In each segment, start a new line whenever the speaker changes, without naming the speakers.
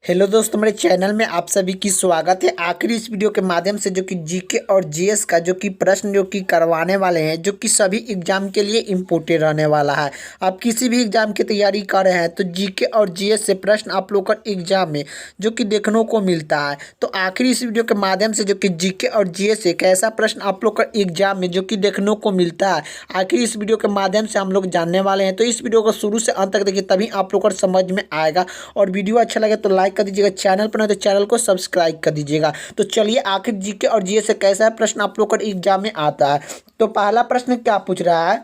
Hello दोस्तों, हमारे channel में आप सभी की स्वागत है। आखिरी इस वीडियो के माध्यम से जो कि जीके और जीएस का जो कि प्रश्न जो कि करवाने वाले हैं, जो कि सभी एग्जाम के लिए इम्पोर्टेंट रहने वाला है। आप किसी भी एग्जाम की तैयारी कर रहे हैं तो जीके और जीएस से प्रश्न आप लोग का एग्जाम में जो कि देखने को मिलता है। तो आखिरी इस वीडियो के माध्यम से जो कि जीके और जीएस से कैसा प्रश्न आप लोग का एग्जाम में जो कि देखने को मिलता है, आखिर इस वीडियो के माध्यम से हम लोग जानने वाले हैं। तो इस वीडियो को शुरू से अंत तक देखिए, तभी आप लोग को समझ में आएगा। और वीडियो अच्छा लगे तो लाइक कर दीजिएगा, चैनल पर नहीं तो चैनल को सब्सक्राइब कर दीजिएगा। तो चलिए, आखिर जीके और जीएस से कैसा है प्रश्न आप लोग का एग्जाम में आता है। तो पहला प्रश्न क्या पूछ रहा है,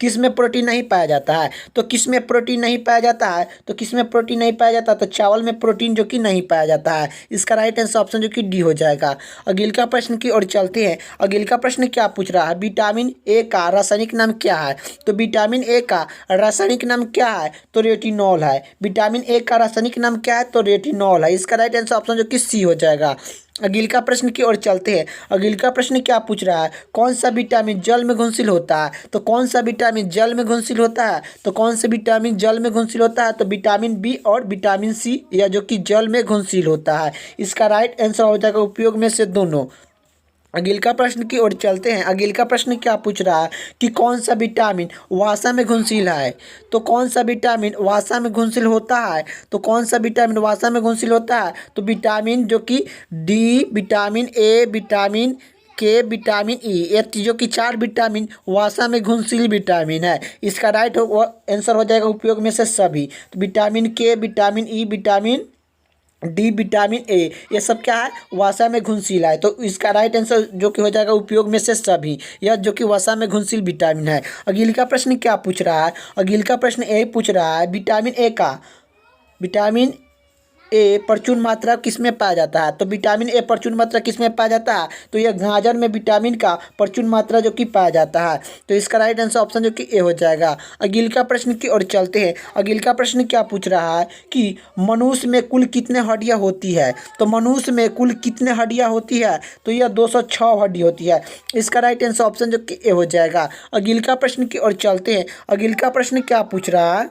किस में प्रोटीन नहीं पाया जाता है। तो किस में प्रोटीन नहीं पाया जाता है, तो किस में प्रोटीन नहीं पाया जाता है, तो चावल में प्रोटीन जो कि नहीं पाया जाता है। इसका राइट आंसर ऑप्शन जो कि डी हो जाएगा। अगले का प्रश्न की ओर चलते हैं। अगले का प्रश्न क्या पूछ रहा है, विटामिन ए का रासायनिक नाम क्या है। तो विटामिन ए का रासायनिक नाम क्या है, तो रेटिनॉल है। विटामिन ए का रासायनिक नाम क्या है, तो रेटिनॉल है। इसका राइट आंसर ऑप्शन जो कि सी हो जाएगा। अगले का प्रश्न की ओर चलते हैं। अगले का प्रश्न क्या पूछ रहा है, कौन सा विटामिन जल में घुलनशील होता है। तो कौन सा विटामिन जल में घुलनशील होता है, तो कौन सा विटामिन जल में घुलनशील होता है, तो विटामिन बी और विटामिन सी, या जो कि जल में घुलनशील होता है। इसका राइट आंसर हो जाएगा उपयोग में से दोनों। अगले का प्रश्न की ओर चलते हैं। अगले का प्रश्न क्या पूछ रहा है कि कौन सा विटामिन वसा में घुलनशील है। तो कौन सा विटामिन वसा में घुलनशील होता है, तो कौन सा विटामिन वसा में घुलनशील होता है, तो विटामिन जो कि डी, विटामिन ए, विटामिन के, विटामिन ई, ये जो कि 4 विटामिन वसा में घुलनशील विटामिन है। इसका राइट आंसर हो जाएगा उपयोग में से सभी। तो विटामिन के, vitamin E, vitamin D, vitamin A, ये सब क्या है, वसा में घुलनशील है। तो इसका राइट आंसर जो कि हो जाएगा उपयोग में से सभी, यह जो कि वसा में घुलनशील विटामिन है। अगले का प्रश्न क्या पूछ रहा है, अगले का प्रश्न ए पूछ रहा है, विटामिन ए का, विटामिन ए प्रचुर मात्रा किस में पाया जाता है। तो विटामिन ए प्रचुर मात्रा किस में पाया जाता है, तो यह गाजर में विटामिन का प्रचुर मात्रा जो कि पाया जाता है। तो इसका राइट आंसर ऑप्शन जो कि ए हो जाएगा। अगले का प्रश्न की ओर चलते हैं। अगले का प्रश्न क्या पूछ रहा है कि मनुष्य में कुल कितने हड्डियां होती है। तो मनुष्य में कुल कितने हड्डियां होती है, तो यह 206 हड्डी होती है। इसका राइट आंसर ऑप्शन जो कि ए हो जाएगा। अगले का प्रश्न की ओर चलते हैं। अगले का प्रश्न क्या पूछ रहा है,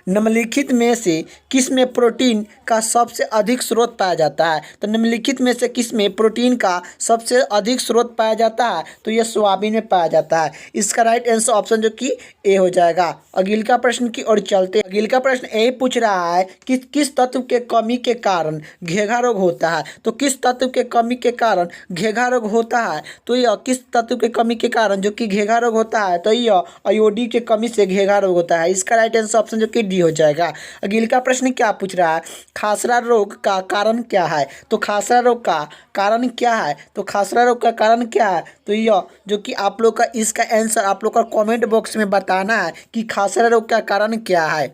निम्नलिखित में से किस में प्रोटीन का सबसे अधिक स्रोत पाया जाता है। तो निम्नलिखित में से किस में प्रोटीन का सबसे अधिक स्रोत पाया जाता है, तो यह सोयाबीन में पाया जाता है। इसका राइट आंसर ऑप्शन जो कि ए हो जाएगा। अगले का प्रश्न की ओर चलते हैं। अगले का प्रश्न ए पूछ रहा है कि किस तत्व के कमी के कारण घेघा रोग होता है। तो किस तत्व के कमी के कारण घेघा रोग होता है, तो यह किस तत्व के कमी के कारण जो कि घेघा रोग होता है, तो यह आयोडीन के कमी से घेघा रोग होता है। इसका राइट आंसर ऑप्शन जो कि हो जाएगा। अगले का प्रश्न क्या पूछ रहा है, खासरा रोग का कारण क्या है। तो खासरा रोग का कारण क्या है, तो खासरा रोग का कारण क्या है, तो यह जो कि आप लोग का इसका आंसर आप लोग का कमेंट बॉक्स में बताना है कि खासरा रोग का कारण क्या है।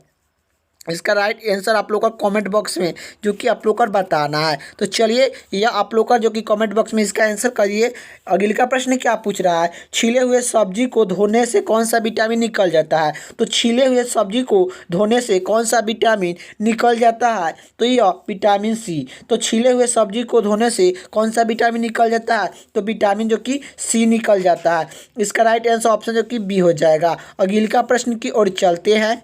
इसका राइट आंसर आप लोग का कमेंट बॉक्स में जो कि आप लोग का बताना है। तो चलिए, यह आप लोग का जो कि कमेंट बॉक्स में इसका आंसर करिए। अगले का प्रश्न क्या पूछ रहा है, छीले हुए सब्जी को धोने से कौन सा विटामिन निकल जाता है। तो छीले हुए सब्जी को धोने से कौन सा विटामिन निकल जाता है, तो यह विटामिन सी। तो छीले हुए सब्जी को धोने से कौन सा विटामिन निकल जाता है, तो विटामिन जो कि सी निकल जाता है। इसका राइट आंसर ऑप्शन जो कि बी हो जाएगा। अगले का प्रश्न की ओर चलते हैं।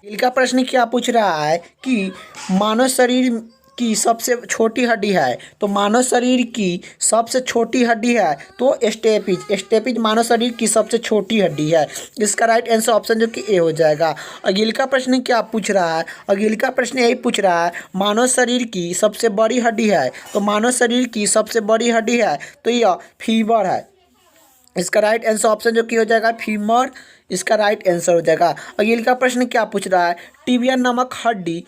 अगले का प्रश्न क्या पूछ रहा है कि मानव शरीर की सबसे छोटी हड्डी है। तो मानव शरीर की सबसे छोटी हड्डी है तो स्टेपिज, स्टेपिज मानव शरीर की सबसे छोटी हड्डी है। इसका राइट आंसर ऑप्शन जो कि ए हो जाएगा। अगले का प्रश्न क्या पूछ रहा है, अगले का प्रश्न यही पूछ रहा है, मानव शरीर की सबसे बड़ी हड्डी है। तो मानव शरीर की सबसे बड़ी हड्डी है, तो यह फीवर है। इसका राइट आंसर ऑप्शन जो कि हो जाएगा फीमर। इसका राइट आंसर हो जाएगा। अगले का प्रश्न क्या पूछ रहा है, टिबिया नामक हड्डी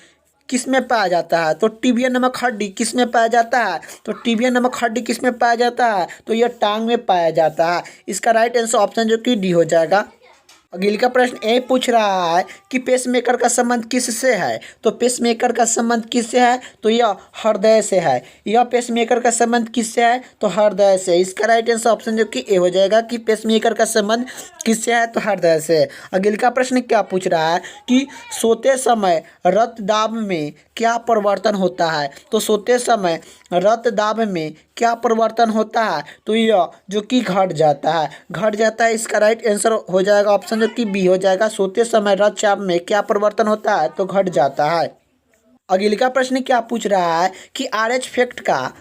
किस में पाया जाता है। तो टिबिया नामक हड्डी किस में पाया जाता है, तो टिबिया नामक हड्डी किस में पाया जाता है, तो यह टांग में पाया जाता है। इसका राइट आंसर ऑप्शन जो कि डी हो जाएगा। अगले का प्रश्न ए पूछ रहा है कि पेसमेकर का संबंध किससे है। तो पेसमेकर का संबंध किससे है, तो यह हृदय से है। यह पेसमेकर का संबंध किससे है, तो हृदय से। इसका राइट आंसर ऑप्शन जो कि ए हो जाएगा कि पेसमेकर का संबंध किससे है, तो हृदय से। अगले का प्रश्न क्या पूछ रहा है कि सोते समय रक्तदाब में क्या परिवर्तन होता है। तो सोते समय रक्तदाब में क्या परिवर्तन होता है, तो यह जो कि घट जाता है, घट जाता है। इसका राइट आंसर हो जाएगा ऑप्शन जो कि बी हो जाएगा। सोते समय रक्तचाप में क्या परिवर्तन होता है, तो घट जाता है। अगला प्रश्न क्या पूछ रहा है कि आरएच फैक्ट का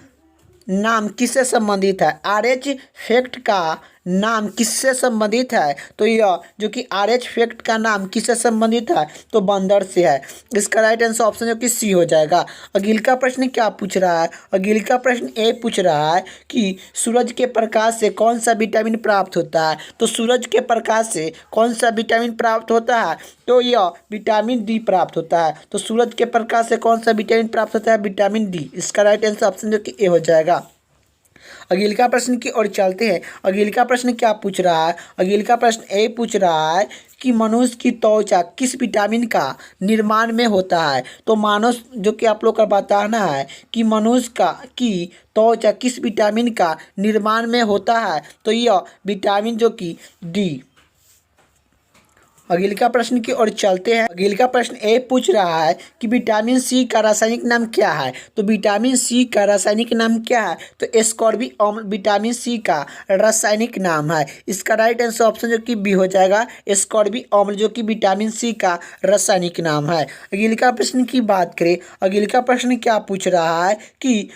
नाम किससे संबंधित है। आरएच फैक्ट का नाम किससे संबंधित है, तो यह जो कि आरएच फैक्ट का नाम किससे संबंधित है, तो बंदर से है। इसका राइट आंसर ऑप्शन जो कि सी हो जाएगा। अगला प्रश्न क्या पूछ रहा है। अगला प्रश्न ए पूछ रहा है कि सूरज के प्रकाश से कौन सा विटामिन प्राप्त होता है। तो सूरज के प्रकाश से कौन सा विटामिन प्राप्त होता है, तो यह विटामिन डी प्राप्त होता है। तो सूरज के प्रकाश से कौन सा विटामिन प्राप्त होता है, विटामिन डी। इसका राइट आंसर ऑप्शन जो कि ए हो जाएगा। अगला प्रश्न की ओर चलते हैं। अगला प्रश्न क्या पूछ रहा है। अगला प्रश्न ए पूछ रहा है कि मनुष्य की त्वचा किस विटामिन का निर्माण में होता है। तो मानव जो कि आप लोग का बताना है कि मनुष्य का की त्वचा किस विटामिन का निर्माण में होता है, तो यह विटामिन जो कि डी। अगला प्रश्न की ओर चलते हैं। अगला प्रश्न ए पूछ रहा है कि विटामिन सी का रासायनिक नाम क्या है। तो विटामिन सी का रासायनिक नाम क्या है, तो एस्कॉर्बिक अम्ल विटामिन सी का रासायनिक नाम है। इसका राइट आंसर ऑप्शन जो कि बी हो जाएगा, एस्कॉर्बिक अम्ल जो कि विटामिन सी का रासायनिक नाम है। अगला प्रश्न की बात करें। अगला प्रश्न क्या पूछ रहा है कि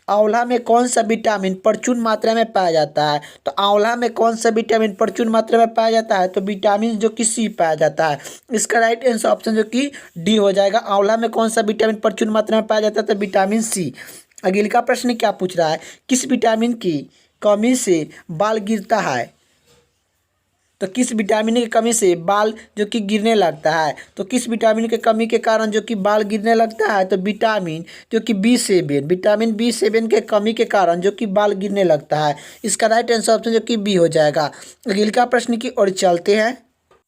आंवला में कौन सा विटामिन प्रचुर मात्रा में पाया जाता है। तो आंवला में कौन सा विटामिन प्रचुर मात्रा में पाया जाता है, तो विटामिन जो कि सी पाया जाता है। इसका राइट आंसर ऑप्शन जो कि डी हो जाएगा। आंवला में कौन सा विटामिन प्रचुर मात्रा में पाया जाता है, तो विटामिन सी। अगला प्रश्न क्या पूछ रहा है, किस विटामिन की कमी से बाल गिरता है। तो किस विटामिन की कमी से बाल जो कि गिरने लगता है। तो किस विटामिन की कमी के कारण जो कि बाल गिरने लगता है, तो विटामिन जो कि B7 विटामिन B7 के कमी के कारण जो कि बाल गिरने लगता है। इसका राइट आंसर ऑप्शन जो कि बी हो जाएगा। अगला प्रश्न की ओर चलते हैं।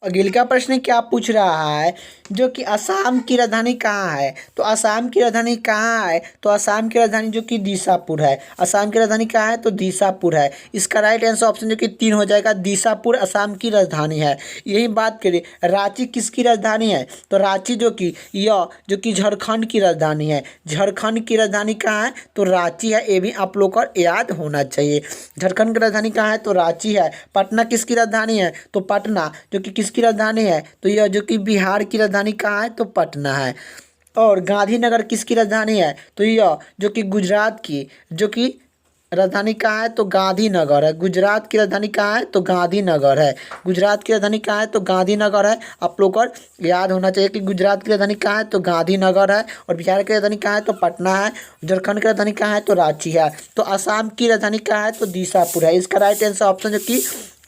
अगला प्रश्न क्या पूछ रहा है, जो कि असम की राजधानी कहाँ है। तो असम की राजधानी कहाँ है, तो असम की राजधानी जो कि दीसापुर है। असम की राजधानी कहाँ है, तो दीसापुर है। इसका राइट आंसर ऑप्शन जो कि 3 हो जाएगा, दीसापुर असम की राजधानी है। यही बात करें रांची किसकी राजधानी है, तो रांची जो कि यह जो कि झारखंड की राजधानी है। झारखंड की राजधानी कहाँ है, तो रांची है। ये भी आप लोग को याद होना चाहिए। झारखंड की राजधानी कहाँ है, तो रांची है। पटना किसकी राजधानी है, तो पटना जो कि किसकी राजधानी है, तो यह जो कि बिहार की राजधानी कहाँ है, तो पटना है। और गांधीनगर किसकी राजधानी है, तो यह जो कि गुजरात की जो कि राजधानी कहाँ है, तो गांधीनगर है। गुजरात की राजधानी कहाँ है, तो गांधीनगर है। गुजरात की राजधानी कहाँ है, तो गांधीनगर है। आप लोग को याद होना चाहिए कि गुजरात की राजधानी कहाँ है, तो गांधीनगर है। और बिहार की राजधानी कहाँ है, तो पटना है। झारखंड की राजधानी कहाँ है, तो रांची है। तो असम की राजधानी कहाँ है, तो दीसापुर है। इसका राइट आंसर ऑप्शन जो कि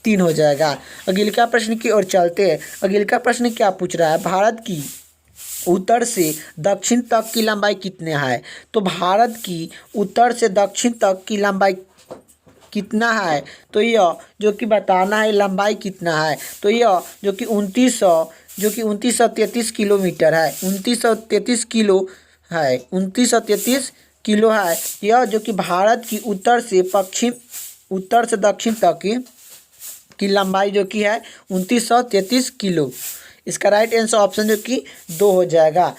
3 हो जाएगा। अगला प्रश्न की ओर चलते हैं। अगला प्रश्न क्या पूछ रहा है, भारत की उत्तर से दक्षिण तक की लंबाई कितने है। तो भारत की उत्तर से दक्षिण तक की लंबाई कितना है, तो यह जो कि बताना है लंबाई कितना है। तो यह जो कि 2933 किलोमीटर है। 2933 किलो है। 2933 किलो है। यह जो कि भारत की उत्तर से दक्षिण तक की लंबाई जो कि है 2933 किलो। इसका राइट आंसर ऑप्शन जो कि 2 हो जाएगा।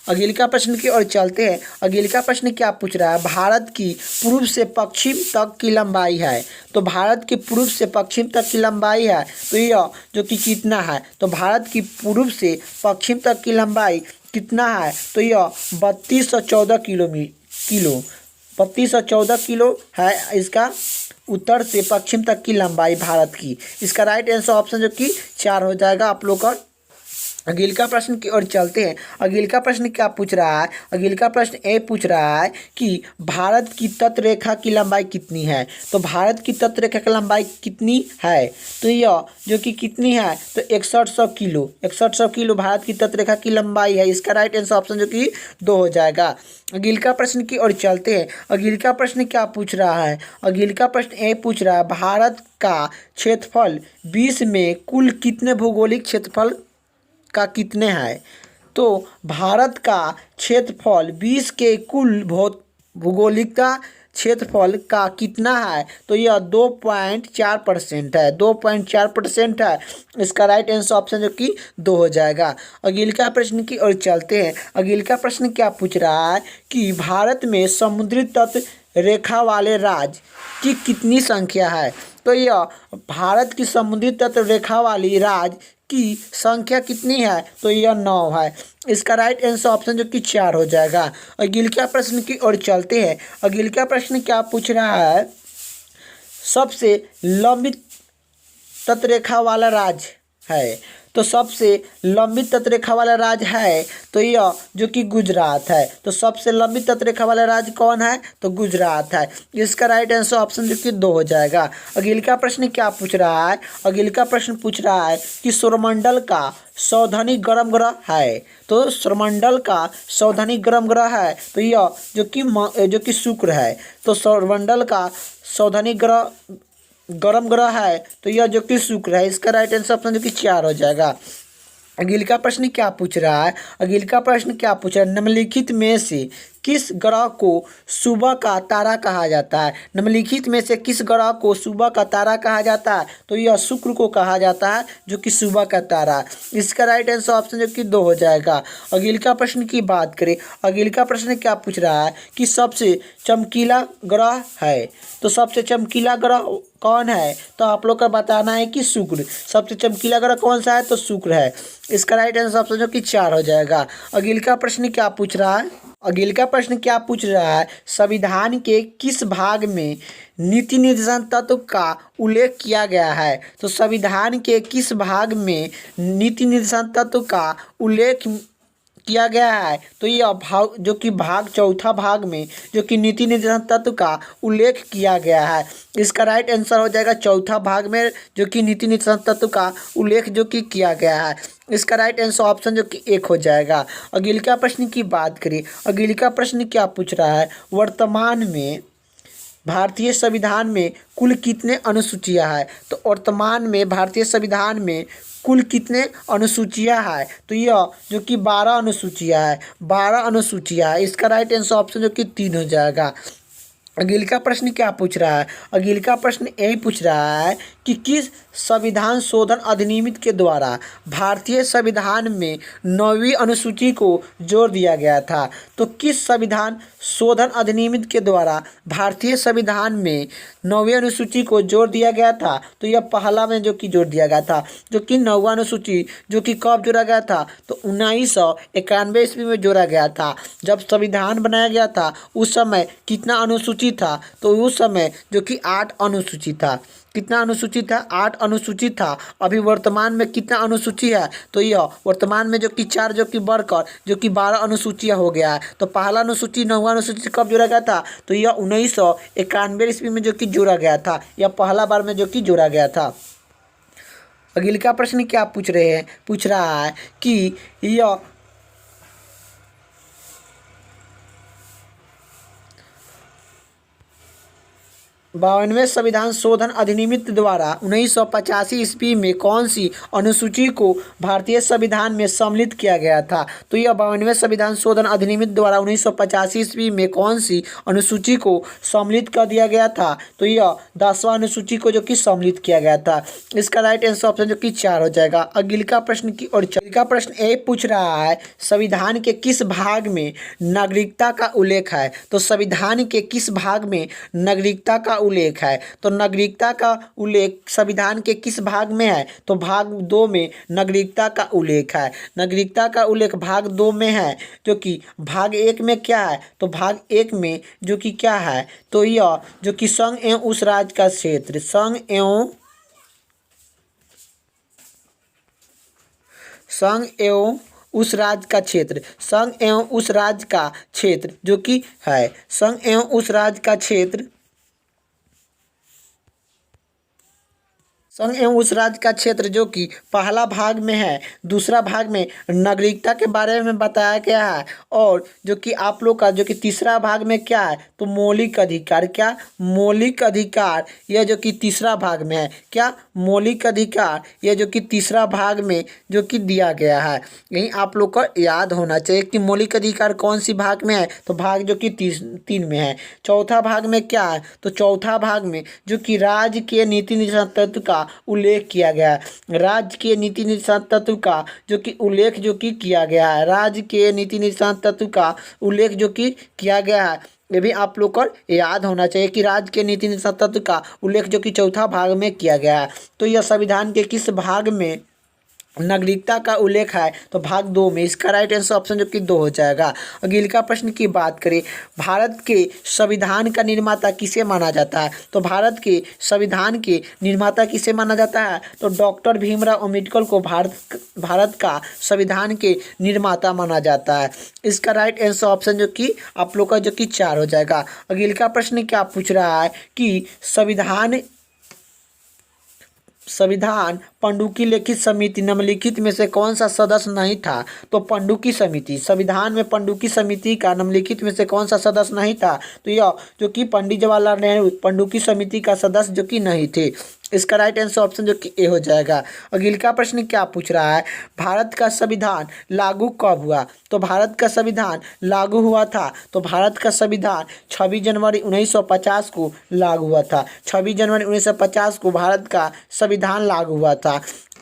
अगला प्रश्न की ओर चलते हैं। अगला प्रश्न क्या पूछ रहा है, भारत की पूर्व से पश्चिम तक की लंबाई है। तो भारत की पूर्व से पश्चिम तक की लंबाई है, तो यह जो कि कितना है। तो भारत की पूर्व से पश्चिम तक की लंबाई कितना है, तो यह 3214 किलो 3214 किलो है। इसका उत्तर से पश्चिम तक की लंबाई भारत की। इसका राइट आंसर ऑप्शन जो कि 4 हो जाएगा आप लोग का। अगला प्रश्न की ओर चलते हैं। अगला प्रश्न क्या पूछ रहा है। अगला प्रश्न ए पूछ रहा है कि भारत की तट रेखा की लंबाई कितनी है। तो भारत की तट रेखा की लंबाई कितनी है, तो यह जो कि कितनी है, तो 6100 किलो भारत की तट रेखा की लंबाई है। इसका राइट आंसर ऑप्शन जो कि 2 हो जाएगा। अगला प्रश्न की ओर चलते हैं। अगला प्रश्न क्या पूछ रहा है। अगला प्रश्न ए पूछ रहा है, भारत का क्षेत्रफल 20 में कुल कितने भौगोलिक क्षेत्रफल का कितने हैं। तो भारत का क्षेत्रफल 20 के कुल भौगोलिकता क्षेत्रफल का कितना है, तो यह 2.4% है। 2.4% है। इसका राइट आंसर ऑप्शन जो कि 2 हो जाएगा। अगला प्रश्न की ओर चलते हैं। अगला प्रश्न क्या पूछ रहा है कि भारत में समुद्री तट रेखा वाले राज्य की कितनी संख्या है। तो यह भारत की समुद्री तट रेखा वाली राज्य की संख्या कितनी है, तो यह 9 है। इसका राइट आंसर ऑप्शन जो कि 4 हो जाएगा। अगला प्रश्न की ओर चलते हैं। अगला प्रश्न क्या पूछ रहा है, सबसे लंबी तटरेखा वाला राज्य है, तो सबसे लंबी तटरेखा वाला राज्य है तो यह जो कि गुजरात है। तो सबसे लंबी तटरेखा वाला राज्य कौन है, तो गुजरात है। इसका राइट आंसर ऑप्शन जो कि 2 हो जाएगा। अगला प्रश्न क्या पूछ रहा है, अगला प्रश्न पूछ रहा है कि सौरमंडल का सौधानी गर्म ग्रह है, तो सौरमंडल का सौधानी गर्म ग्रह है तो यह जो कि शुक्र है। तो सौरमंडल का सौधानी ग्रह गर्म ग्रह है तो यह जो कि शुक्र है। इसका राइट आंसर ऑप्शन जो कि 4 हो जाएगा। अगला प्रश्न क्या पूछ रहा है, अगला प्रश्न क्या पूछ रहा है, निम्नलिखित में से किस ग्रह को सुबह का तारा कहा जाता है। निम्नलिखित में से किस ग्रह को सुबह का तारा कहा जाता है, तो यह शुक्र को कहा जाता है जो कि सुबह का तारा। इसका राइट आंसर ऑप्शन जो कि 2 हो जाएगा। अगला प्रश्न की बात करें, अगला प्रश्न क्या पूछ रहा है कि सबसे चमकीला ग्रह है, तो सबसे चमकीला ग्रह कौन है, तो आप लोग का बताना है कि शुक्र। सबसे चमकीला ग्रह कौन सा है, तो शुक्र है। इसका राइट आंसर ऑप्शन जो कि 4 हो जाएगा। अगला प्रश्न क्या पूछ रहा है, अगला प्रश्न क्या पूछ रहा है, संविधान के किस भाग में नीति निर्देशन तत्व का उल्लेख किया गया है। तो संविधान के किस भाग में नीति निर्देशन तत्व का उल्लेख किया गया है, तो यह भाग जो कि भाग चौथा भाग में जो कि नीति निर्देशन तत्व का उल्लेख किया गया है। इसका राइट आंसर हो जाएगा चौथा भाग में जो कि नीति निर्देशन तत्व का उल्लेख जो कि किया गया है। इसका राइट आंसर ऑप्शन जो कि 1 हो जाएगा। अगला प्रश्न की बात करें, अगला प्रश्न क्या पूछ रहा है, वर्तमान में भारतीय संविधान में कुल कितने अनुसूचियां हैं। तो वर्तमान में भारतीय संविधान में कुल कितने अनुसूचियां हैं, तो यह जो कि 12 अनुसूचियां है, 12 अनुसूचियां है। इसका राइट आंसर ऑप्शन जो कि 3 हो जाएगा। अगला प्रश्न क्या पूछ रहा है, अगला प्रश्न यही पूछ रहा है कि किस संविधान शोधन अधिनियम के द्वारा भारतीय संविधान में 9वीं अनुसूची को जोड़ दिया गया था। तो किस संविधान शोधन अधिनियम के द्वारा भारतीय संविधान में 9वीं अनुसूची को जोड़ दिया गया था, तो यह पहला में जो कि जोड़ दिया गया था। जो कि 9वां अनुसूची जो कि कब जोड़ा गया था, तो 1991 ईस्वी में जोड़ा गया था। जब संविधान बनाया गया था उस समय कितना अनुसूची था, तो उस समय जो कि 8 अनुसूची था। कितना अनुसूची था, 8 अनुसूची था। अभी वर्तमान में कितना अनुसूची है, तो यह वर्तमान में जो कि 4 जो कि बढ़कर जो कि 12 अनुसूचियाँ हो गया है। तो पहला अनुसूची 9वां अनुसूची कब जोड़ा गया था, तो यह 1991 ईस्वी में जो कि जोड़ा गया था। यह पहला बार में जो कि जोड़ा गया था। अगला प्रश्न क्या पूछ रहा है कि यह 52वें संविधान शोधन अधिनियम द्वारा 1985 ईस्वी में कौन सी अनुसूची को भारतीय संविधान में सम्मिलित किया गया था। तो यह 52वें संविधान शोधन अधिनियम द्वारा 1985 ईस्वी में कौन सी अनुसूची को सम्मिलित कर दिया गया था, तो यह 10वां अनुसूची को जो कि सम्मिलित किया गया था। इसका राइट आंसर ऑप्शन जो कि 4 हो जाएगा। अगला प्रश्न की ओर अगला प्रश्न ये पूछ रहा है, संविधान के किस भाग में नागरिकता का उल्लेख है। तो संविधान के किस भाग में नागरिकता का उल्लेख है, तो नागरिकता का उल्लेख संविधान के किस भाग में है, तो भाग 2 में नागरिकता का उल्लेख है। नागरिकता का उल्लेख भाग 2 में है, जो कि भाग 1 में क्या है, तो भाग 1 में जो कि क्या है, तो यह जो कि संघ एवं उस राज्य का क्षेत्र, संघ एवं उस राज्य का क्षेत्र, संघ एवं उस राज्य का क्षेत्र जो कि है, संघ एवं उस राज्य का क्षेत्र, संघ एवं उस राज्य का क्षेत्र जो कि पहला भाग में है। दूसरा भाग में नागरिकता के बारे में बताया गया है। और जो कि आप लोग का जो कि तीसरा भाग में क्या है, तो मौलिक अधिकार, क्या मौलिक अधिकार, यह जो कि तीसरा भाग में है, क्या मौलिक अधिकार, यह जो कि तीसरा भाग में जो कि दिया गया है। यही आप लोग को याद होना चाहिए कि मौलिक अधिकार कौन सी भाग में है, तो भाग जो कि 3 में है। चौथा भाग में क्या है, तो चौथा भाग में जो कि राज्य के नीति निर्देशन तत्व का उल्लेख किया गया है। राज्य के नीति निर्देशन तत्व का जो कि उल्लेख जो कि किया गया है, राज्य के नीति निर्देशन तत्व का उल्लेख जो कि किया गया है। ये भी आप लोग को याद होना चाहिए कि राज्य के नीति निर्देशन तत्व का उल्लेख जो कि चौथा भाग में किया गया है। तो यह संविधान के किस भाग में नागरिकता का उल्लेख है तो भाग 2 में। इसका राइट आंसर ऑप्शन जो कि 2 हो जाएगा। अगले का प्रश्न की बात करें, भारत के संविधान का निर्माता किसे माना जाता है? तो भारत के संविधान के निर्माता किसे माना जाता है? तो डॉक्टर भीमराव अम्बेडकर को भारत का संविधान के निर्माता माना जाता है। इसका राइट आंसर ऑप्शन जो कि आप लोग का जो कि 4 हो जाएगा। अगले का प्रश्न क्या पूछ रहा है कि संविधान पंडुकी लिखित समिति निम्नलिखित में से कौन सा सदस्य नहीं था? तो पंडुकी समिति, संविधान में पंडुकी समिति का निम्नलिखित में से कौन सा सदस्य नहीं था? तो यह जो कि पंडित जवाहरलाल नेहरू पंडुकी समिति का सदस्य जो कि नहीं थे। इसका राइट आंसर ऑप्शन जो कि ए हो जाएगा। अगले का प्रश्न क्या पूछ रहा है, भारत का संविधान लागू कब हुआ? तो भारत का संविधान लागू हुआ था, तो भारत का संविधान 26 जनवरी 1950 को लागू हुआ था। 26 जनवरी 1950 को भारत का संविधान लागू हुआ था।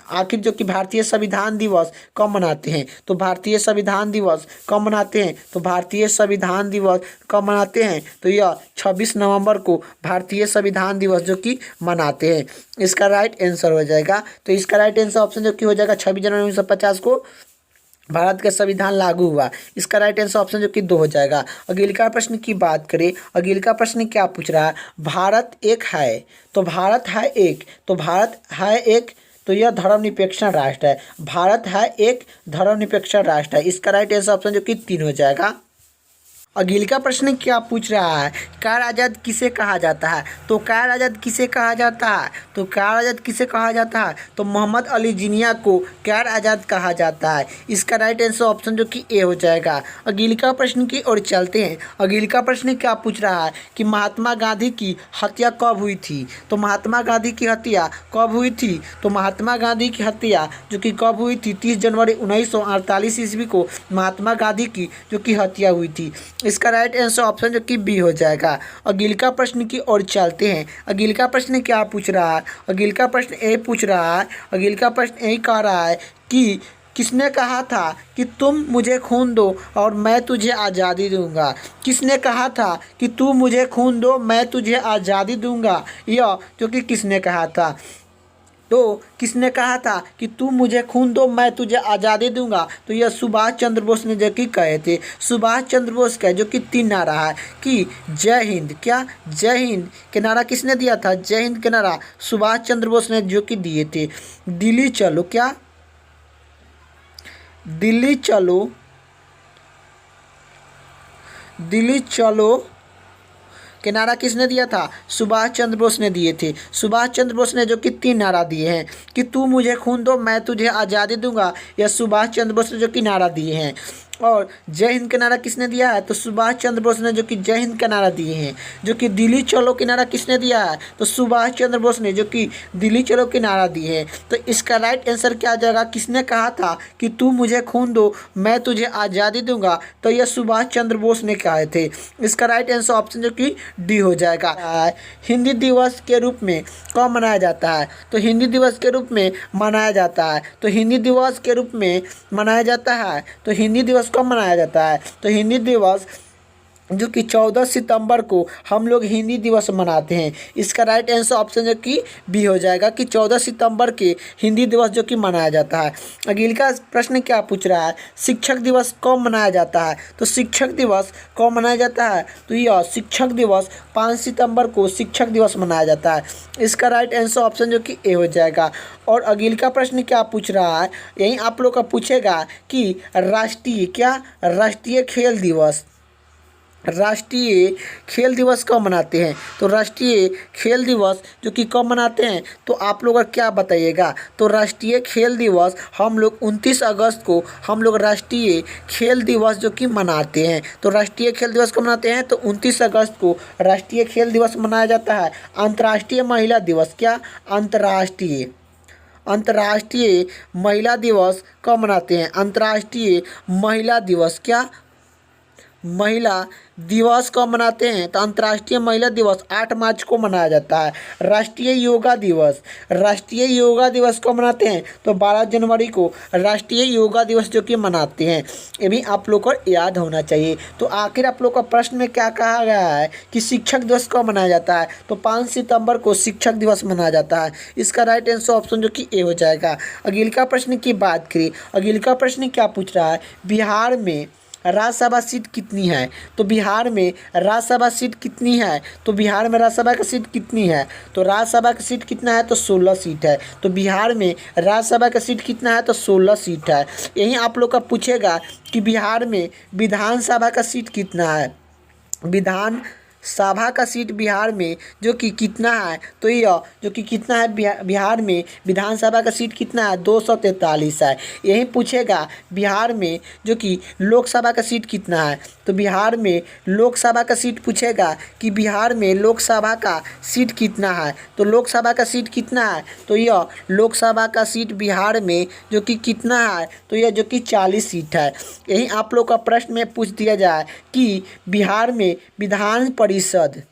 आखिर जो कि भारतीय संविधान दिवस कब मनाते हैं? तो भारतीय संविधान दिवस कब मनाते हैं? तो भारतीय संविधान दिवस कब मनाते हैं? तो यह 26 नवंबर को भारतीय संविधान दिवस जो कि मनाते हैं। इसका राइट आंसर हो जाएगा। तो इसका राइट आंसर ऑप्शन जो कि हो जाएगा 26 जनवरी 1950 को भारत का संविधान लागू हुआ। इसका राइट आंसर ऑप्शन जो कि 2 हो जाएगा। अगले का प्रश्न की बात करें, अगले का प्रश्न क्या पूछ रहा है, भारत एक है तो भारत है एक, तो भारत है एक तो यह धर्मनिरपेक्ष राष्ट्र है। भारत है एक धर्मनिरपेक्ष राष्ट्र है। इसका राइट आंसर ऑप्शन जो कि 3 हो जाएगा। अगले का प्रश्न क्या पूछ रहा है, कार आज़ाद किसे कहा जाता है? तो कार आज़ाद किसे कहा जाता है? तो कार आज़ाद किसे कहा जाता है? तो मोहम्मद अली जिन्ना को कार आज़ाद कहा जाता है। इसका राइट आंसर ऑप्शन जो कि ए हो जाएगा। अगले का प्रश्न की ओर चलते हैं। अगले का प्रश्न क्या पूछ रहा है कि महात्मा गांधी की हत्या कब हुई थी? तो महात्मा गांधी की हत्या कब हुई थी? तो महात्मा गांधी की हत्या जो कि कब हुई थी? 30 जनवरी 1948 ईस्वी को महात्मा गांधी की जो कि हत्या हुई थी। इसका राइट आंसर ऑप्शन जो कि बी हो जाएगा। अगले का प्रश्न की ओर चलते हैं। अगले का प्रश्न क्या पूछ रहा है? अगले का प्रश्न ए पूछ रहा है। अगले का प्रश्न यही कह रहा है कि किसने कहा था कि तुम मुझे खून दो और मैं तुझे आज़ादी दूंगा? किसने कहा था कि तू मुझे खून दो मैं तुझे आज़ादी दूंगा? यह जो कि किसने कहा था? तो किसने कहा था कि तू मुझे खून दो मैं तुझे आज़ादी दूंगा? तो यह सुभाष चंद्र बोस ने जो कि कहे थे। सुभाष चंद्र बोस का जो कि 3 नारा है कि जय हिंद, क्या जय हिंद के नारा किसने दिया था? जय हिंद के नारा सुभाष चंद्र बोस ने जो कि दिए थे। दिल्ली चलो, क्या दिल्ली चलो, दिल्ली चलो के नारा किसने दिया था? सुभाष चंद्र बोस ने दिए थे। सुभाष चंद्र बोस ने जो कि 3 नारा दिए हैं कि तू मुझे खून दो मैं तुझे आज़ादी दूंगा, यह सुभाष चंद्र बोस ने जो कि नारा दिए हैं। और जय हिंद का नारा किसने दिया है? तो सुभाष चंद्र बोस ने जो कि जय हिंद का नारा दिए हैं। जो कि दिल्ली चलो के नारा किसने दिया है? तो सुभाष चंद्र बोस ने जो कि दिल्ली चलो के नारा दिए हैं। तो इसका राइट आंसर क्या आ जाएगा? किसने कहा था कि तू मुझे खून दो मैं तुझे आज़ादी दूंगा? तो यह सुभाष चंद्र बोस ने कहे थे। इसका राइट आंसर ऑप्शन जो कि डी हो जाएगा। हिंदी दिवस के रूप में कब मनाया जाता है? तो हिंदी दिवस के रूप में मनाया जाता है। तो हिंदी दिवस के रूप में मनाया जाता है। तो हिंदी दिवस कब मनाया जाता है? तो हिंदी दिवस जो कि 14 सितंबर को हम लोग हिंदी दिवस मनाते हैं। इसका राइट आंसर ऑप्शन जो कि बी हो जाएगा कि 14 सितंबर के हिंदी दिवस जो कि मनाया जाता है। अगले का प्रश्न क्या पूछ रहा है, शिक्षक दिवस कब मनाया जाता है? तो शिक्षक दिवस कब मनाया जाता है? तो यह शिक्षक दिवस 5 सितंबर को शिक्षक दिवस मनाया जाता है। इसका राइट आंसर ऑप्शन जो कि ए हो जाएगा। और अगले का प्रश्न क्या पूछ रहा है, यही आप लोग का पूछेगा कि राष्ट्रीय खेल दिवस, राष्ट्रीय खेल दिवस कब मनाते हैं? तो राष्ट्रीय खेल दिवस जो कि कब मनाते हैं तो आप लोग क्या बताइएगा? तो राष्ट्रीय खेल दिवस हम लोग 29 अगस्त को हम लोग राष्ट्रीय खेल दिवस जो कि मनाते हैं। तो राष्ट्रीय खेल दिवस कब मनाते हैं? तो 29 अगस्त को राष्ट्रीय खेल दिवस मनाया जाता है। अंतर्राष्ट्रीय महिला दिवस, क्या अंतर्राष्ट्रीय महिला दिवस कब मनाते हैं? अंतर्राष्ट्रीय महिला दिवस, क्या महिला दिवस कब मनाते हैं? तो अंतर्राष्ट्रीय महिला दिवस 8 मार्च को मनाया जाता है। राष्ट्रीय योगा दिवस कब मनाते हैं? तो 12 जनवरी को राष्ट्रीय योगा दिवस जो कि मनाते हैं। ये भी आप लोग को याद होना चाहिए। तो आखिर आप लोग का प्रश्न में क्या कहा गया है कि शिक्षक दिवस कब मनाया जाता है? तो 5 सितंबर को शिक्षक दिवस मनाया जाता है। इसका राइट आंसर ऑप्शन जो कि ए हो जाएगा। अगले का प्रश्न की बात करें, अगले का प्रश्न क्या पूछ रहा है? बिहार में राज्यसभा सीट कितनी है? तो बिहार में राज्यसभा सीट कितनी है? तो बिहार में राज्यसभा की सीट कितनी है? तो राज्यसभा की सीट कितना है? तो 16 सीट है। तो बिहार में राज्यसभा का सीट कितना है? तो 16 सीट है। यही आप लोग का पूछेगा कि बिहार में विधानसभा का सीट कितना है? विधान सभा का सीट बिहार में जो कि कितना है? तो यह जो कि कितना है बिहार में विधानसभा का सीट कितना है? 243 है। यही पूछेगा बिहार में जो कि लोकसभा का सीट कितना है? तो बिहार में लोकसभा का सीट पूछेगा कि बिहार में लोकसभा का सीट कितना है? तो लोकसभा का सीट कितना है? तो यह लोकसभा का सीट बिहार में जो कि कितना है? तो यह जो कि 40 सीट है। यही आप लोग का प्रश्न में पूछ दिया जाए कि बिहार में विधान परिषद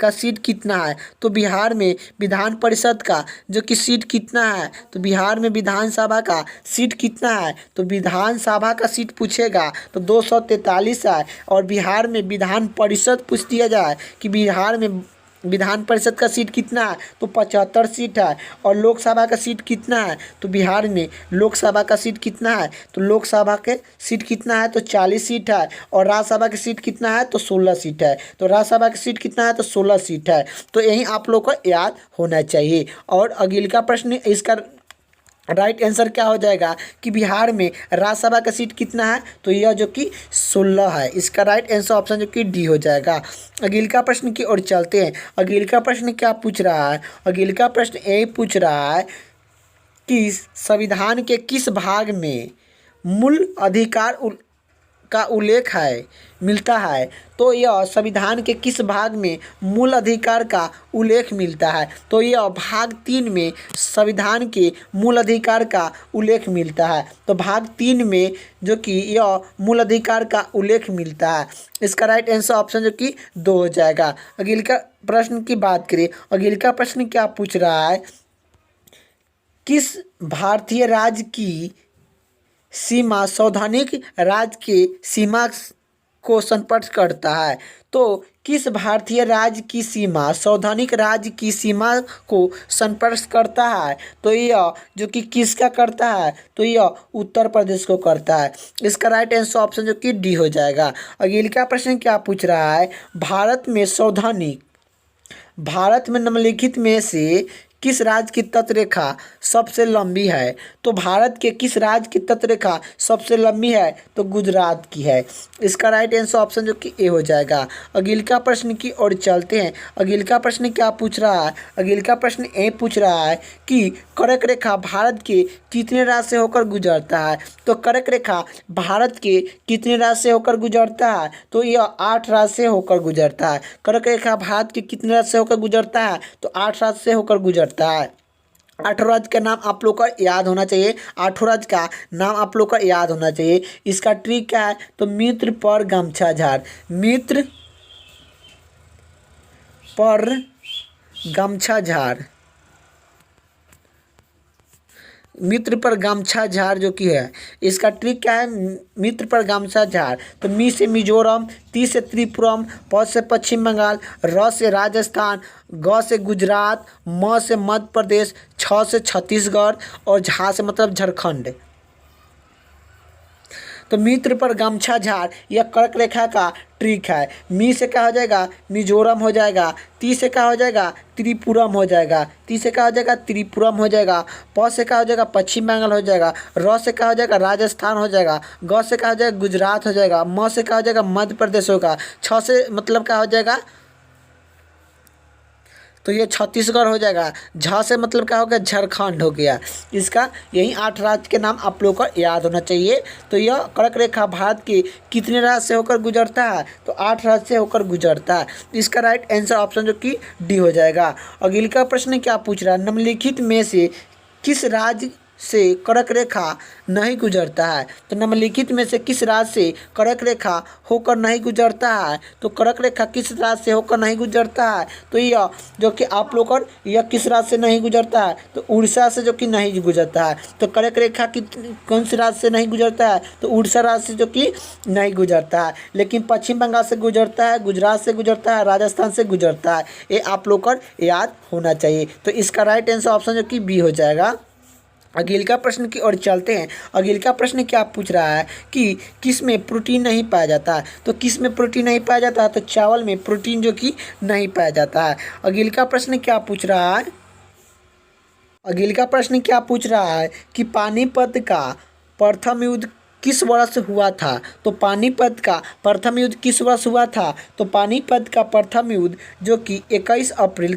का सीट कितना है? तो बिहार में विधान परिषद का जो कि सीट कितना है? तो बिहार में विधानसभा का सीट कितना है? तो विधानसभा का सीट पूछेगा तो 243 है। और बिहार में विधान परिषद पूछ दिया जाए कि बिहार में विधान परिषद का सीट कितना है? तो 75 सीट है। और लोकसभा का सीट कितना है? तो बिहार में लोकसभा का सीट कितना है? तो लोकसभा के सीट कितना है? तो 40 सीट है। और राज्यसभा की सीट कितना है? तो 16 सीट है। तो राज्यसभा की सीट कितना है? तो 16 सीट है। तो यही आप लोग को याद होना चाहिए। और अगले का प्रश्न इसका राइट आंसर क्या हो जाएगा कि बिहार में राज्यसभा का सीट कितना है? तो यह जो कि 16 है। इसका राइट आंसर ऑप्शन जो कि डी हो जाएगा। अगले का प्रश्न की ओर चलते हैं। अगले का प्रश्न क्या पूछ रहा है? अगले का प्रश्न यही पूछ रहा है कि संविधान के किस भाग में मूल अधिकार का उल्लेख मिलता है? तो यह संविधान के किस भाग में मूल अधिकार का उल्लेख मिलता है? तो यह भाग 3 में संविधान के मूल अधिकार का उल्लेख मिलता है। तो भाग 3 में जो कि यह मूल अधिकार का उल्लेख मिलता है। इसका राइट आंसर ऑप्शन जो कि 2 हो जाएगा। अगले का प्रश्न की बात करें, अगले का प्रश्न क्या पूछ रहा है? किस भारतीय राज्य की सीमा संवैधानिक राज्य के सीमा को संपर्क करता है? तो किस भारतीय राज्य की सीमा संवैधानिक राज्य की सीमा को संपर्क करता है? तो यह जो कि किसका करता है? तो यह उत्तर प्रदेश को करता है। इसका राइट आंसर ऑप्शन जो कि डी हो जाएगा। अगले का प्रश्न क्या पूछ रहा है? भारत में निम्नलिखित में से किस राज्य की तटरेखा सबसे लंबी है? तो भारत के किस राज्य की तटरेखा सबसे लंबी है? तो गुजरात की है। इसका राइट आंसर ऑप्शन जो कि ए हो जाएगा। अगले का प्रश्न की ओर चलते हैं। अगले का प्रश्न क्या पूछ रहा है? अगले का प्रश्न ए पूछ रहा है कि कर्क रेखा भारत के कितने राज्य से होकर गुजरता है? तो कर्क रेखा भारत के कितने राज्य से होकर गुजरता है? तो यह 8 राज्य से होकर गुजरता है। कर्क रेखा भारत के कितने राज्य से होकर गुजरता है? तो 8 राज्य से होकर गुजरता है। 8 राज्य का नाम आप लोग का याद होना चाहिए। 8 राज्य का नाम आप लोग का याद होना चाहिए। इसका ट्रिक क्या है? तो मित्र पर गमछा झाड़, मित्र पर गमछा झाड़, मित्र पर गमछा झाड़ जो कि है, इसका ट्रिक क्या है? मित्र पर गमछा झाड़। तो मी से मिजोरम, ती से त्रिपुरम, प से पश्चिम बंगाल, र से राजस्थान, ग से गुजरात, म से मध्य प्रदेश, छ से छत्तीसगढ़ और झा से मतलब झारखंड। तो मित्र पर गमछा झाड़ यह कर्क रेखा का ट्रिक है। मी से क्या हो जाएगा? मिजोरम हो जाएगा। ती से क्या हो जाएगा? त्रिपुरम हो जाएगा। ती से क्या हो जाएगा? त्रिपुरम हो जाएगा। प से क्या हो जाएगा? पश्चिम बंगाल हो जाएगा। र से क्या हो जाएगा? राजस्थान हो जाएगा। ग से क्या हो जाएगा? गुजरात हो जाएगा। म से क्या हो जाएगा? मध्य प्रदेश होगा। छ से मतलब क्या हो जाएगा? तो ये छत्तीसगढ़ हो जाएगा। झा से मतलब क्या हो गया? झारखंड हो गया। इसका यही 8 राज्य के नाम आप लोगों को याद होना चाहिए। तो यह कर्क रेखा भारत के कितने राज्य से होकर गुजरता है? तो 8 राज्य से होकर गुजरता है। इसका राइट आंसर ऑप्शन जो कि डी हो जाएगा। अगले का प्रश्न क्या पूछ रहा है? निम्नलिखित में से किस राज्य से कर्क रेखा नहीं गुजरता है। तो निम्नलिखित में से किस राज्य से कर्क रेखा होकर नहीं गुजरता है? तो कर्क रेखा किस राज्य से होकर नहीं गुजरता है? तो यह जो कि आप लोग और यह किस राज्य से नहीं गुजरता है? तो उड़ीसा से जो कि नहीं गुजरता है। तो कर्क रेखा की कौन से राज्य से नहीं गुजरता है? तो उड़ीसा राज्य से जो कि नहीं गुजरता है। लेकिन पश्चिम बंगाल से गुजरता है, गुजरात से गुजरता है, राजस्थान से गुजरता है। ये आप लोग को याद होना चाहिए। तो इसका राइट आंसर ऑप्शन जो कि बी हो जाएगा। अगले का प्रश्न की ओर चलते हैं। अगले का प्रश्न क्या पूछ रहा है कि किस में प्रोटीन नहीं पाया जाता है? तो किस में प्रोटीन नहीं पाया जाता है? तो चावल में प्रोटीन जो कि नहीं पाया जाता है। अगले का प्रश्न क्या पूछ रहा है? अगले का प्रश्न क्या पूछ रहा है कि पानीपत का प्रथम युद्ध किस वर्ष हुआ था? तो पानीपत का प्रथम युद्ध किस वर्ष हुआ था? तो पानीपत का प्रथम युद्ध जो कि 21 अप्रैल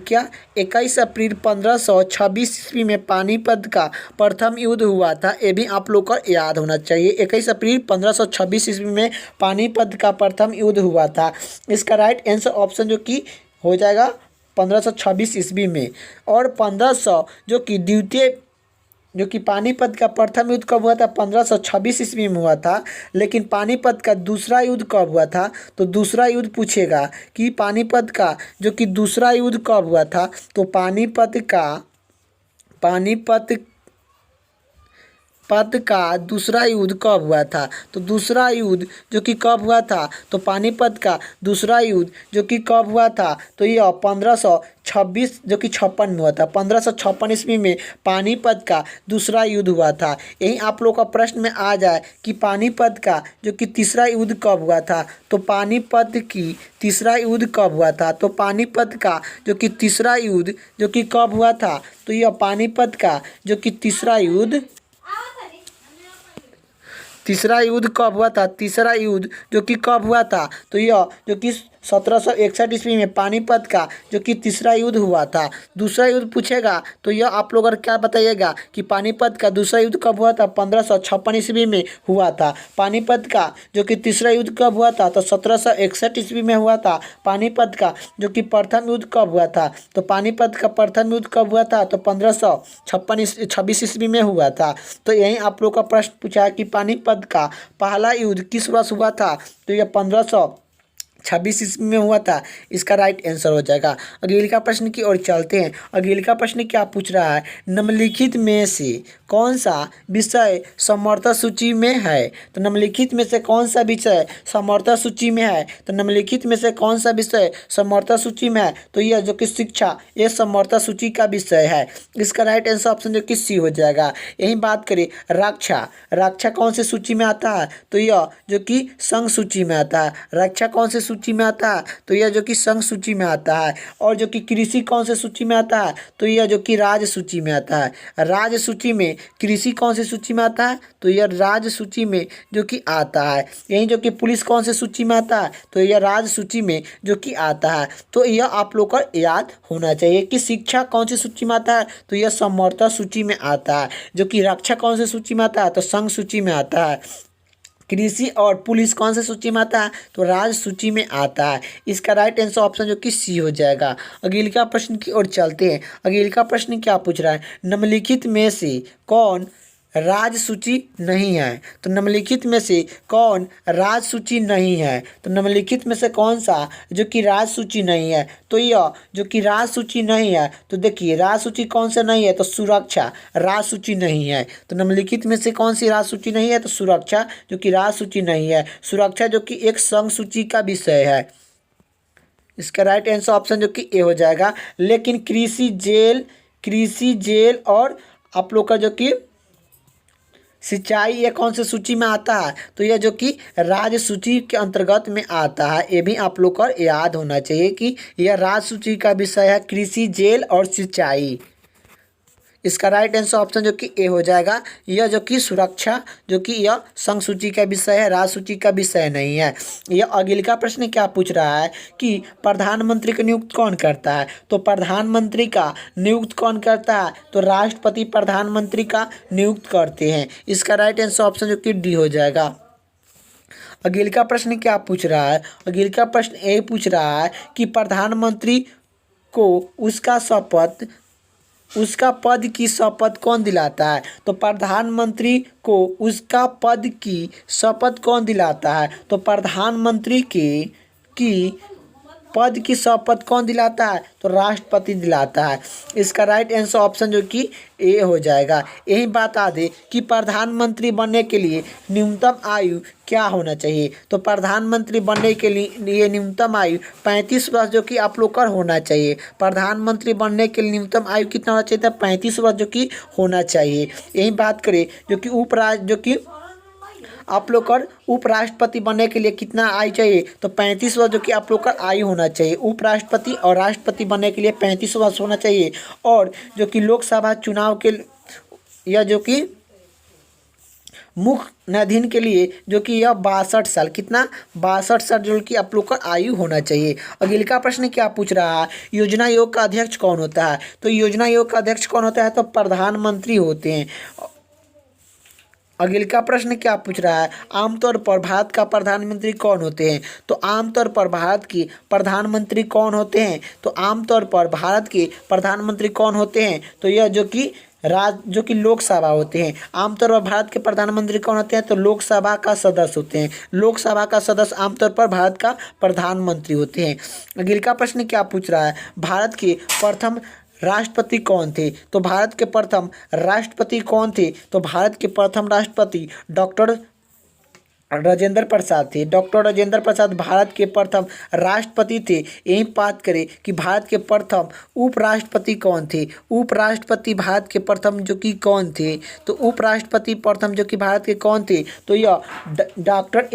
1526 ईस्वी में पानीपत का प्रथम युद्ध हुआ था। ये भी आप लोग को याद होना चाहिए। 21 अप्रैल 1526 ईस्वी में पानीपत का प्रथम युद्ध हुआ था। इसका राइट आंसर ऑप्शन जो कि हो जाएगा 1526 ईस्वी में। और 1500 जो कि पानीपत का प्रथम युद्ध कब हुआ था? 1526 ईस्वी में हुआ था। लेकिन पानीपत का दूसरा युद्ध कब हुआ था? तो दूसरा युद्ध पूछेगा कि पानीपत का जो कि दूसरा युद्ध कब हुआ था? तो पानीपत का दूसरा युद्ध कब हुआ था? तो दूसरा युद्ध जो कि कब हुआ था? तो पानीपत का दूसरा युद्ध जो कि कब हुआ था? तो यह 1526 जो कि 56 में हुआ था। 1556 ईस्वी में पानीपत का दूसरा युद्ध हुआ था। यही आप लोग का प्रश्न में आ जाए कि पानीपत का जो कि तीसरा युद्ध कब हुआ था? तो पानीपत की तीसरा युद्ध कब हुआ था? तो पानीपत का जो कि तीसरा युद्ध जो कि कब हुआ था? तो यह पानीपत का जो कि तीसरा युद्ध कब हुआ था? तीसरा युद्ध जो कि कब हुआ था? तो यह जो कि 1761 ईस्वी में पानीपत का जो कि तीसरा युद्ध हुआ था। दूसरा युद्ध पूछेगा तो यह आप लोग क्या बताइएगा कि पानीपत का दूसरा युद्ध कब हुआ था? 1556 ईस्वी में हुआ था। पानीपत का जो कि तीसरा युद्ध कब हुआ था? तो 1761 ईस्वी में हुआ था। पानीपत का जो कि प्रथम युद्ध कब हुआ था? तो पानीपत का प्रथम युद्ध कब हुआ था? तो 1526 ईस्वी में हुआ था। तो यही आप लोग का प्रश्न पूछा है कि पानीपत का पहला युद्ध किस वर्ष हुआ था? तो यह 1526 ईस्वी में हुआ था। इसका राइट आंसर हो जाएगा। अगले का प्रश्न की ओर चलते हैं। अगले का प्रश्न क्या पूछ रहा है? निम्नलिखित में से कौन सा विषय समर्था सूची में है? तो निम्नलिखित में से कौन सा विषय समर्था सूची में है? तो निम्नलिखित में से कौन सा विषय समर्था सूची में है? तो यह जो कि शिक्षा ये समर्था सूची का विषय है। इसका राइट आंसर ऑप्शन जो कि सी हो जाएगा। यही बात करें रक्षा कौन से सूची में आता है? तो यह जो कि संघ सूची में आता है। रक्षा कौन से सूची में आता है? तो यह जो कि संघ सूची में आता है। और जो कि कृषि कौन से सूची में आता है? तो यह जो कि राज्य सूची में आता है। राज्य सूची में कृषि कौन से सूची में आता है? तो यह राज्य सूची में जो कि आता है। यही जो कि पुलिस कौन से सूची में आता है? तो यह राज्य सूची में जो कि आता है। तो यह आप लोग को याद होना चाहिए कि शिक्षा कौन सी सूची में आता है? तो यह समर्था सूची में आता है। जो कि रक्षा कौन से सूची में आता है? तो संघ सूची में आता है। कृषि और पुलिस कौन से सूची में आता है? तो राज्य सूची में आता है। इसका राइट आंसर ऑप्शन जो कि सी हो जाएगा। अगले का प्रश्न की ओर चलते हैं। अगले का प्रश्न क्या पूछ रहा है? निम्नलिखित में से कौन राज्य सूची नहीं है? तो निम्नलिखित में से कौन राज्य सूची नहीं है? तो निम्नलिखित में से कौन सा जो कि राज्य सूची नहीं है? तो यह जो कि राज्य सूची नहीं है, तो देखिए राज्य सूची कौन सा नहीं है? तो सुरक्षा राज्य सूची नहीं है। तो निम्नलिखित में से कौन सी राज्य सूची नहीं है? तो सुरक्षा जो कि राज्य सूची नहीं है। सुरक्षा जो कि एक संघ सूची का विषय है। इसका राइट आंसर ऑप्शन जो कि ए हो जाएगा। लेकिन कृषि जेल और आप लोग का जो कि सिंचाई ये कौन से सूची में आता है? तो यह जो कि राज्य सूची के अंतर्गत में आता है। ये भी आप लोग को याद होना चाहिए कि यह राज्य सूची का विषय है, कृषि जेल और सिंचाई। इसका राइट आंसर ऑप्शन जो कि ए हो जाएगा। यह जो कि सुरक्षा जो कि यह संघ सूची का विषय है, राज्य सूची का विषय नहीं है। यह अगले का प्रश्न क्या पूछ रहा है कि प्रधानमंत्री का नियुक्त कौन करता है? तो प्रधानमंत्री का नियुक्त कौन करता है? तो राष्ट्रपति प्रधानमंत्री का नियुक्त करते हैं। इसका राइट आंसर ऑप्शन जो कि डी हो जाएगा। अगले का प्रश्न क्या पूछ रहा है? अगले का प्रश्न ये पूछ रहा है कि प्रधानमंत्री को उसका शपथ उसका पद की शपथ कौन दिलाता है? तो प्रधानमंत्री को उसका पद की शपथ कौन दिलाता है? तो प्रधानमंत्री के की पद की शपथ कौन दिलाता है? तो राष्ट्रपति दिलाता है। इसका राइट आंसर ऑप्शन जो कि ए हो जाएगा। यही बता दें कि प्रधानमंत्री बनने के लिए न्यूनतम आयु क्या होना चाहिए? तो प्रधानमंत्री बनने के लिए न्यूनतम आयु 35 वर्ष जो कि आप लोग का होना चाहिए। प्रधानमंत्री बनने के लिए न्यूनतम आयु कितना होना चाहिए था? 35 वर्ष जो कि होना चाहिए। यही बात करें जो कि आप लोग का उपराष्ट्रपति बनने के लिए कितना आयु चाहिए? तो 35 वर्ष जो कि आप लोग का आयु होना चाहिए। उपराष्ट्रपति और राष्ट्रपति बनने के लिए 35 वर्ष होना चाहिए। और जो कि लोकसभा चुनाव के या जो कि मुख्य न्यायाधीश के लिए जो कि यह 62 साल, कितना 62 साल जो कि आप लोग का आयु होना चाहिए। अगले का प्रश्न क्या पूछ रहा है? योजना आयोग का अध्यक्ष कौन होता है? तो योजना आयोग का अध्यक्ष कौन होता है? तो प्रधानमंत्री होते हैं। अगले का प्रश्न क्या पूछ रहा है? आमतौर पर भारत का प्रधानमंत्री कौन होते हैं? तो आमतौर पर भारत के प्रधानमंत्री कौन होते हैं? तो आमतौर पर भारत के प्रधानमंत्री कौन होते हैं? तो यह जो कि लोकसभा होते हैं। आमतौर पर भारत के प्रधानमंत्री कौन होते हैं? तो लोकसभा का सदस्य होते हैं। लोकसभा का सदस्य आमतौर पर भारत का प्रधानमंत्री होते हैं। अगले का प्रश्न क्या पूछ रहा है? भारत के प्रथम राष्ट्रपति कौन थे? तो भारत के प्रथम राष्ट्रपति कौन थे? तो भारत के प्रथम राष्ट्रपति डॉक्टर राजेंद्र प्रसाद थे। डॉक्टर राजेंद्र प्रसाद भारत के प्रथम राष्ट्रपति थे। यही बात करें कि भारत के प्रथम उपराष्ट्रपति कौन थे? उपराष्ट्रपति भारत के प्रथम जो कि कौन थे? तो उपराष्ट्रपति प्रथम जो कि भारत के कौन थे? तो यह डॉक्टर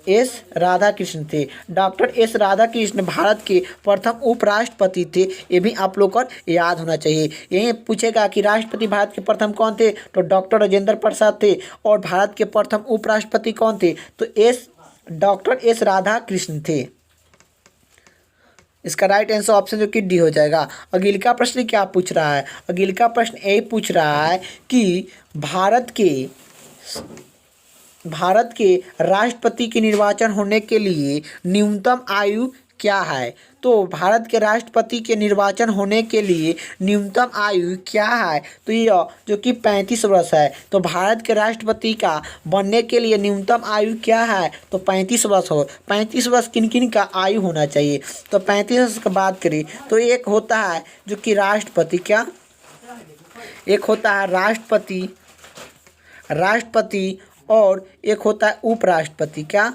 एस राधाकृष्ण थे। डॉक्टर एस राधाकृष्ण भारत के प्रथम उपराष्ट्रपति थे। ये भी आप लोग को याद होना चाहिए। यही पूछेगा कि राष्ट्रपति भारत के प्रथम कौन थे? तो डॉक्टर राजेंद्र प्रसाद थे। और भारत के प्रथम उपराष्ट्रपति कौन थे? तो डॉक्टर एस राधाकृष्ण थे। इसका राइट आंसर ऑप्शन जो कि डी हो जाएगा। अगले का प्रश्न क्या पूछ रहा है? अगले का प्रश्न ये पूछ रहा है कि भारत के राष्ट्रपति के निर्वाचन होने के लिए न्यूनतम आयु क्या है? तो भारत के राष्ट्रपति के निर्वाचन होने के लिए न्यूनतम आयु क्या है? तो यह जो कि 35 वर्ष है। तो भारत के राष्ट्रपति का बनने के लिए न्यूनतम आयु क्या है? तो 35 वर्ष हो। 35 वर्ष किन किन का आयु होना चाहिए? तो 35 वर्ष की बात करें तो एक होता है जो कि राष्ट्रपति, क्या एक होता है राष्ट्रपति और एक होता है उपराष्ट्रपति, क्या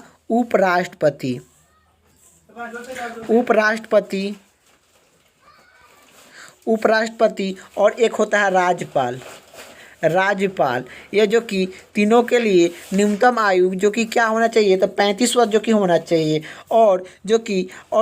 उपराष्ट्रपति और एक होता है राज्यपाल। ये जो कि तीनों के लिए न्यूनतम आयु जो कि क्या होना चाहिए? तो 35 वर्ष जो कि होना चाहिए। और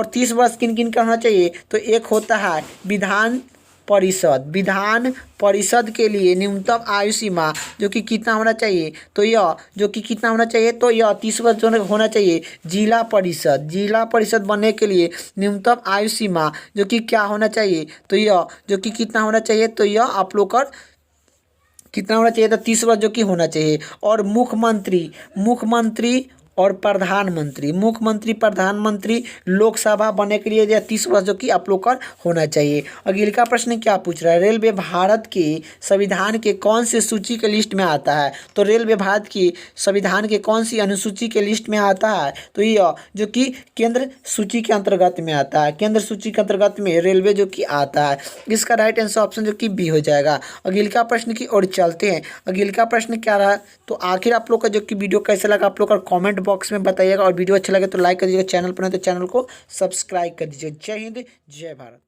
30 वर्ष किन किन का होना चाहिए? तो एक होता है विधान परिषद के लिए न्यूनतम आयु सीमा जो कि कितना होना चाहिए? तो यह जो कि कितना होना चाहिए? तो यह 30 वर्ष जो होना चाहिए। जिला परिषद बनने के लिए न्यूनतम आयु सीमा जो कि क्या होना चाहिए? तो यह जो कि कितना होना चाहिए? तो यह आप लोग का कितना होना चाहिए? तो 30 वर्ष जो कि होना चाहिए। और मुख्यमंत्री और प्रधानमंत्री लोकसभा बनने के लिए 30 वर्ष जो कि आप लोग का होना चाहिए। अगले का प्रश्न क्या पूछ रहा है? रेलवे भारत के संविधान के कौन से सूची के लिस्ट में आता है? तो रेलवे भारत की संविधान के कौन सी अनुसूची के लिस्ट में आता है? तो यह जो कि केंद्र सूची के अंतर्गत में आता है। केंद्र सूची के अंतर्गत में रेलवे जो कि आता है। इसका राइट आंसर ऑप्शन जो कि बी हो जाएगा। अगले का प्रश्न की ओर चलते हैं। अगले का प्रश्न क्या रहा? तो आखिर आप लोग का जो कि वीडियो कैसा लगा आप लोग का कमेंट बॉक्स में बताइएगा। और वीडियो अच्छा लगे तो लाइक कर दीजिएगा। चैनल पर नहीं तो चैनल को सब्सक्राइब कर दीजिए। जय हिंद, जय भारत।